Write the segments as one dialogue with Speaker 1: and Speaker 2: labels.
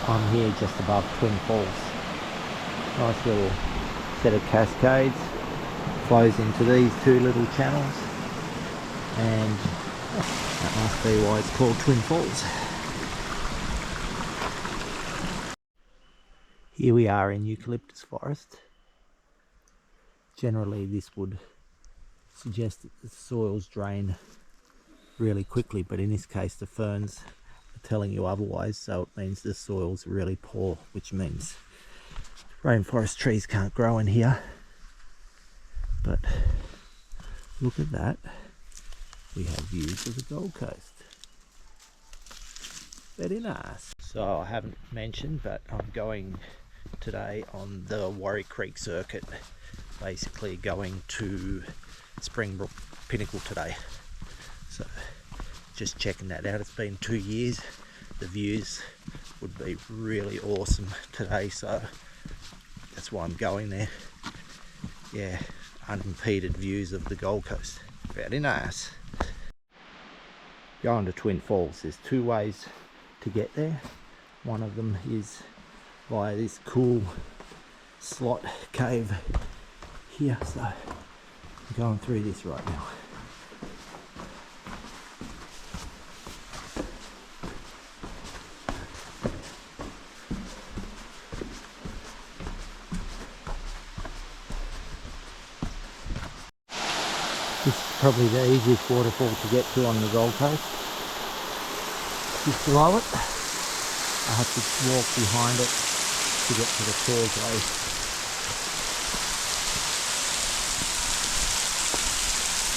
Speaker 1: I'm here just above Twin Falls. Nice little set of cascades. Flows into these two little channels, and that must be why it's called Twin Falls. Here we are in eucalyptus forest. Generally this would suggest that the soils drain really quickly, but in this case the ferns are telling you otherwise, so it means the soil's really poor, which means rainforest trees can't grow in here. But look at that, we have views of the Gold Coast. Very nice. So I haven't mentioned, but I'm going today on the Warrie Creek Circuit, basically going to Springbrook Pinnacle today. So just checking that out. It's been 2 years. The views would be really awesome today, so that's why I'm going there. Yeah, unimpeded views of the Gold Coast. Very nice. Going to Twin Falls, there's two ways to get there. One of them is via this cool slot cave here, so I'm going through this right now. This is probably the easiest waterfall to get to on the Gold Coast. Just below it, I have to walk behind it to get to the causeway.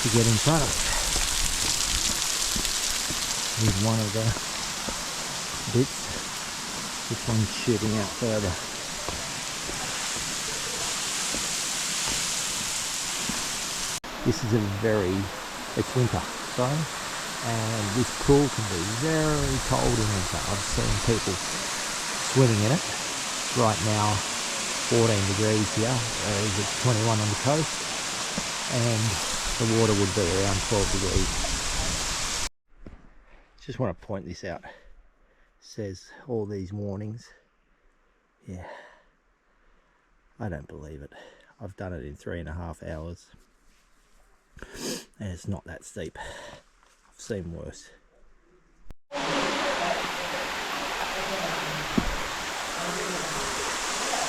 Speaker 1: To get in front of it. Here's one of the bits. This one's shooting out further. This is it's winter, sorry, and this pool can be very cold in winter. I've seen people swimming in it. Right now 14 degrees here, whereas it's 21 on the coast, and the water would be around 12 degrees. Just want to point this out. It says all these warnings. Yeah, I don't believe it. I've done it in 3.5 hours. And it's not that steep. I've seen worse.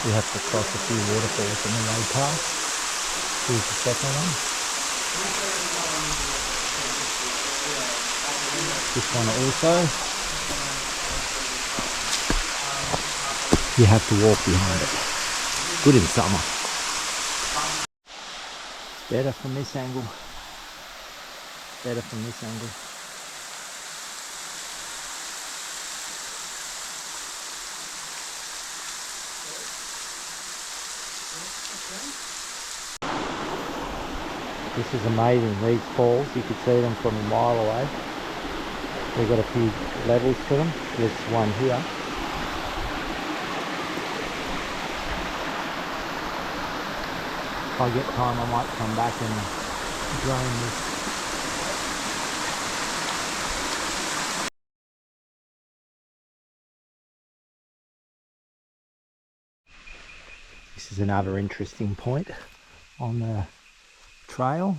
Speaker 1: We have to cross a few waterfalls on the way past. Here's the second one. This one also. You have to walk behind it. Good in summer. Better from this angle. Better from this angle. This is amazing, these falls, you could see them from a mile away. They've got a few levels to them. There's one here. If I get time, I might come back and drone this. This is another interesting point on the trail.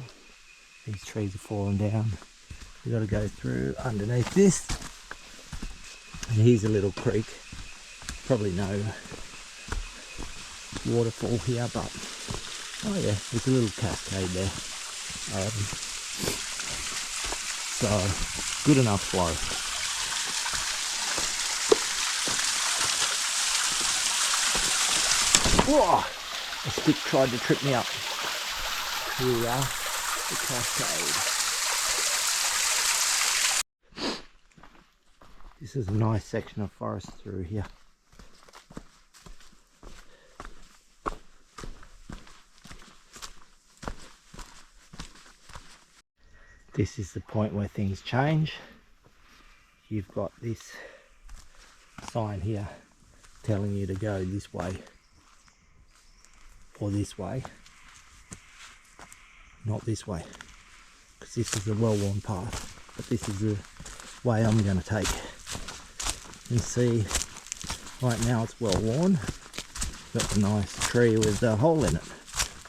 Speaker 1: These trees are falling down. We've got to go through underneath this. And here's a little creek. Probably no waterfall here, but oh yeah, there's a little cascade there. So good enough flow. Whoa! A stick tried to trip me up. Here we are, the cascade. This is a nice section of forest through here. This is the point where things change. You've got this sign here telling you to go this way or this way, not this way, because this is a well-worn path, but this is the way I'm going to take. You see Right now it's well worn. Got a nice tree with a hole in it.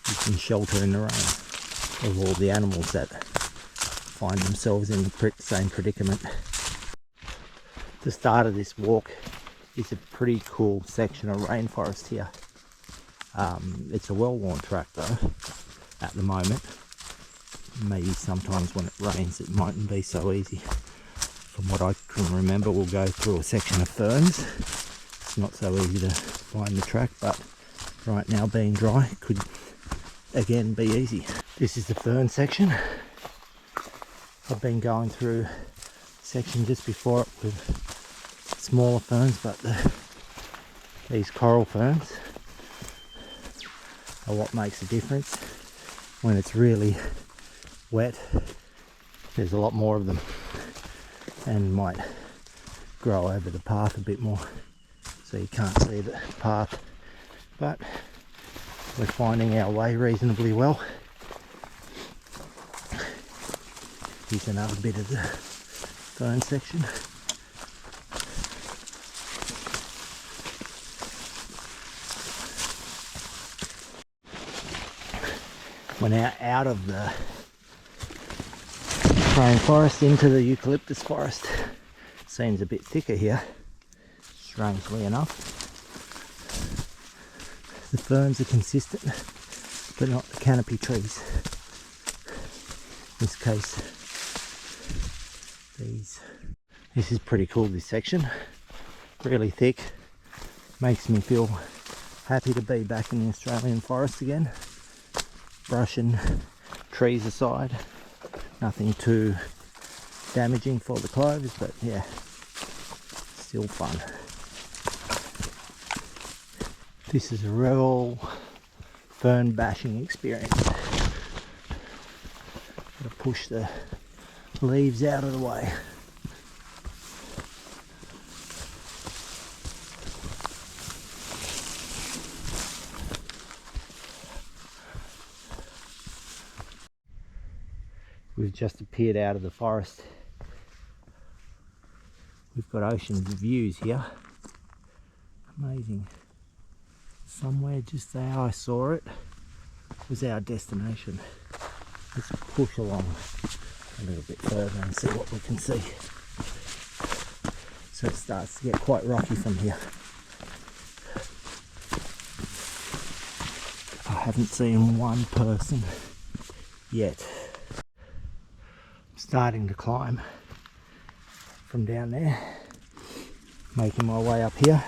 Speaker 1: You can shelter in the rain of all the animals that find themselves in the same predicament. The start of this walk is a pretty cool section of rainforest here. It's a well-worn track though at the moment. Maybe sometimes when it rains it mightn't be so easy. From what I can remember, we'll go through a section of ferns. It's not so easy to find the track, but right now being dry it could again be easy. This is the fern section. I've been going through a section just before it with smaller ferns, but these coral ferns are what makes a difference. When it's really wet, there's a lot more of them and might grow over the path a bit more, so you can't see the path, but we're finding our way reasonably well. Here's another bit of the fern section. We're now out of the rainforest into the eucalyptus forest. Seems a bit thicker here, strangely enough. The ferns are consistent, but not the canopy trees. In this case, these. This is pretty cool, this section. Really thick. Makes me feel happy to be back in the Australian forest again. Brush and trees aside, nothing too damaging for the clovers, but yeah, still fun. This is a real fern bashing experience. Gotta push the leaves out of the way. We've just appeared out of the forest. We've got oceans of views here. Amazing. Somewhere just there I saw it was our destination. Let's push along a little bit further and see what we can see. So it starts to get quite rocky from here. I haven't seen one person yet. Starting to climb from down there, making my way up here.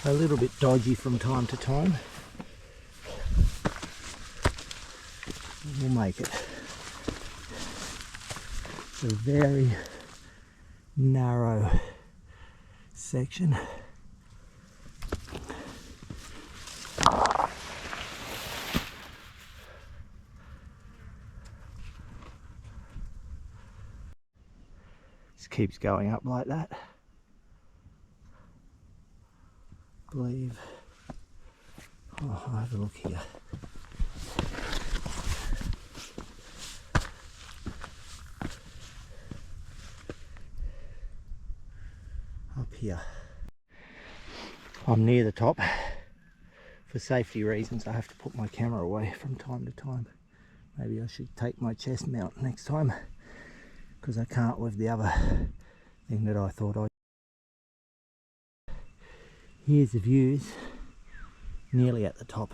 Speaker 1: A little bit dodgy from time to time. We'll make it. It's a very narrow section. Keeps going up like that. I believe. Oh, I'll have a look here. Up here. I'm near the top. For safety reasons, I have to put my camera away from time to time. Maybe I should take my chest mount next time, because I can't with the other thing that I thought I'd. Here's the views, nearly at the top.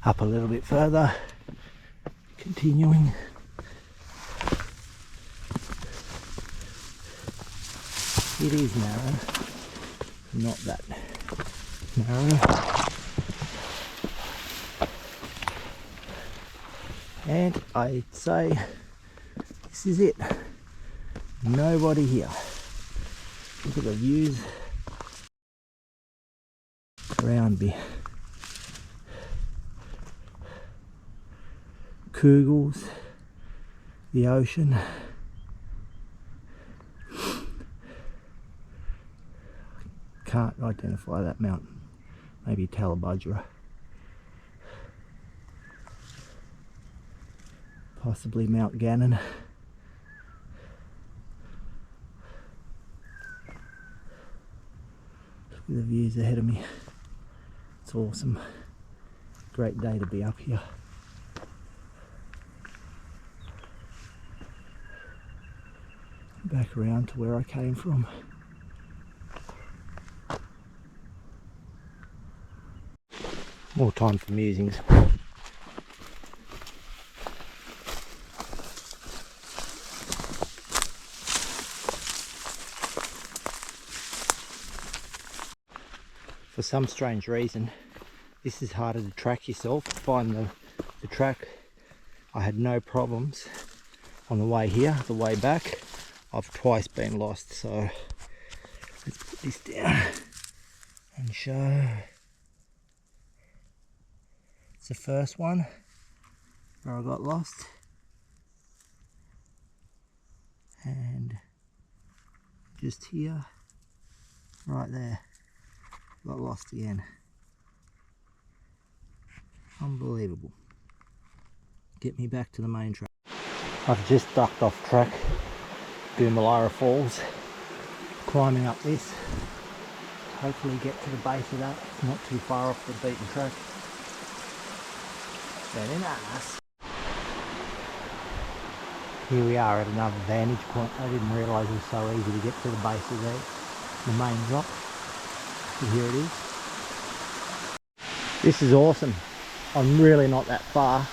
Speaker 1: Up a little bit further, continuing. It is narrow, not that narrow. And I'd say this is it. Nobody here. Look at the views around me. Kugels, the ocean. Can't identify that mountain. Maybe Talabudra. possibly Mount Gannon. Look at the views ahead of me. It's awesome. Great day to be up here. Back around to where I came from. More time for musings. For some strange reason, this is harder to track yourself. Find the track. I had no problems on the way here. The way back, I've twice been lost. So let's put this down and show. It's the first one where I got lost, and just here, right there, got lost again. Unbelievable. Get me back to the main track. I've just ducked off track, Boomalara Falls, climbing up this, hopefully get to the base of that, not too far off the beaten track. Very nice. Here we are at another vantage point. I didn't realise it was so easy to get to the base of the main drop. But here it is. This is awesome. I'm really not that far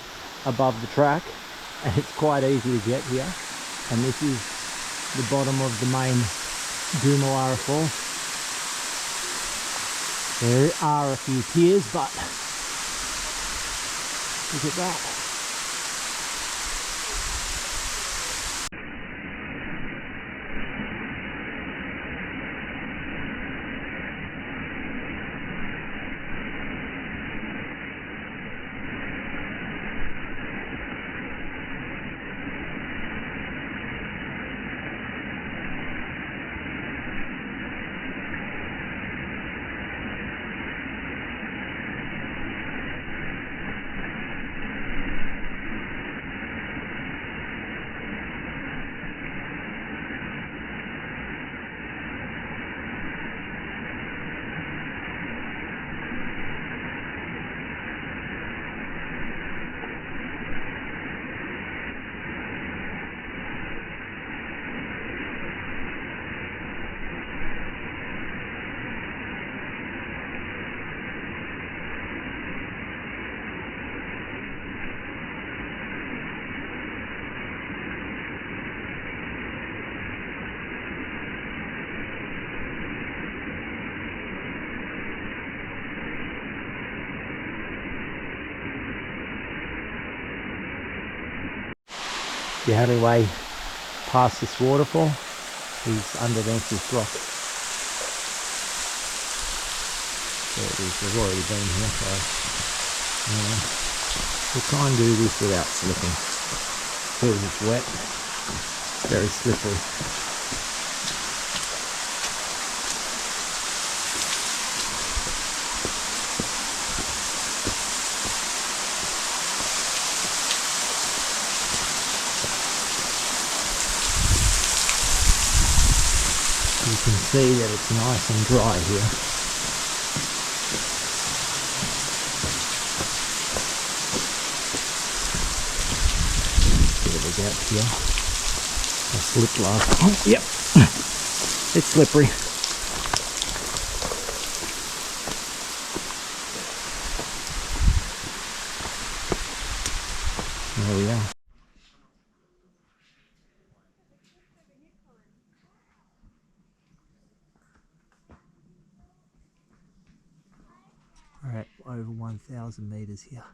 Speaker 1: above the track, and it's quite easy to get here. And this is the bottom of the main Boomalara Fall. There are a few tiers, but look at that. The only way past this waterfall is underneath this rock. There it is, we've already been here, so we'll try and do this without slipping. Feels it's wet, it's very slippery. You can see that it's nice and dry here. Bit of a gap here. I slipped last time. Yep, it's slippery. There we are. We're at over 1,000 meters here.